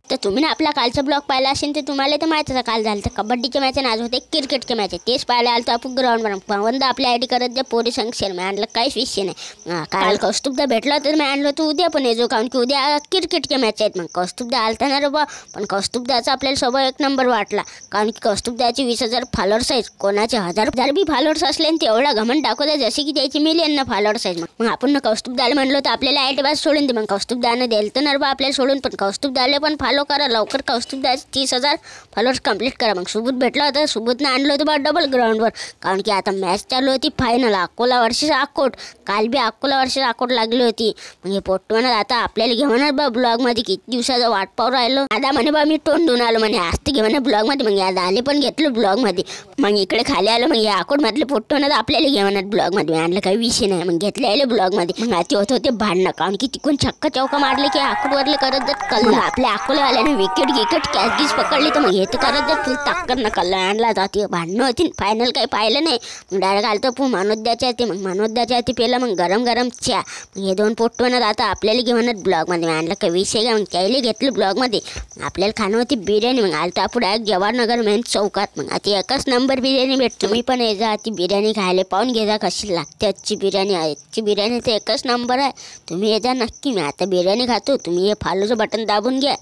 तर तुम्ही ना आपला कालचा ब्लॉग पाहिला असेल तर तुम्हाला तर माहीतच आहे काल झालं तर कबड्डीचे मॅच आणि आज होते क्रिकेटचे मॅच आहे तेच पाहायला आलो तर आपण ग्राउंडवर पवंदा आपल्या आयडी करत द्या पोरी संक्षेर मी आणलं काहीच विषय नाही काल कौस्तुभदा भेटला तर मी आणलं तर उद्या पण येजो कारण की उद्या क्रिकेटचे मॅच आहेत मग कौस्तुभदा आलता ना रे बा पण कौस्तुभदाचा आपल्याला स्वभाव एक नंबर वाटला कारण की कौस्तुभदाचे 20,000 फॉलोअर्स आहेत कोणाचे हजार बी फॉलोअर्स असले आणि तेवढा घमंड दाखवतात जसे की त्याची मिलियन फॉलोअर्स आहेत मग आपण कौस्तुभदाला म्हणलो तर आपल्याला आयडी बस सोडून दे मग कौस्तुभदानं द्यायला तर ना बा आपल्याला सोडून पण कौस्तुभदाला पण फॉलो करा लवकर कौस्तुभदाचे 30,000 फॉलोअर्स कंप्लीट करा मग सुबोध भेटला होता सुबोधनं आणलं होतं बा डबल ग्राउंडवर कारण की आता मॅच चालू होती फायनल अकोला वर्सेस अकोट काल बी अकोला वर्सेस अकोट लागली होती मग हे पोट्टवणार आता आपल्याला घेणार बा ब्लॉगमध्ये किती दिवसाचा वाट पाहू राहिलो आता म्हणे बा मी तोंड धुवून आलो म्हणे आज तर घेणार ब्लॉगमध्ये मग आज आले पण घेतलं ब्लॉगमध्ये मग इकडे खाली आलो मग या अकोटमधले पोट्टवणार आपल्याला घेणार ब्लॉगमध्ये मी आणलं काही विषय नाही मग घेतले आले ब्लॉगमध्ये मग आता होत होते भांडणं कारण की तिकून छक्का चौका मारले की अकोटवरले करत जात कल्ला आपल्या अकोलेवाल्याने विकेट कॅच गीच पकडली तर मग हे तर करत जात ताकद ना कल्ला आणला जाते भांडणं होती फायनल काही पाहिलं नाही मग डायरेक्ट आलं तर मनोद्याच्या ते मग मनोद्याच्या ते पहिलं मग गरम चहा मग हे दोन पोट्टवणार आता आपल्याला घेऊनच ब्लॉगमध्ये आणलं काही विषय घ्या मग त्याला घेतलं ब्लॉगमध्ये आपल्याला खाणं होती बिर्याणी मग आलं तर आपण डायरेक्ट जवाहरनगर मेन चौकात मग आता एकच नंबर बिर्याणी भेटतो तुम्ही पण ये जा ती बिर्याणी खायला पाहून घे जा कशी लागते आजची बिर्याणी तर एकच नंबर आहे तुम्ही ये जा नक्की मी आता बिर्याणी खातो तुम्ही हे फॉलोचं बटन दाबून घ्या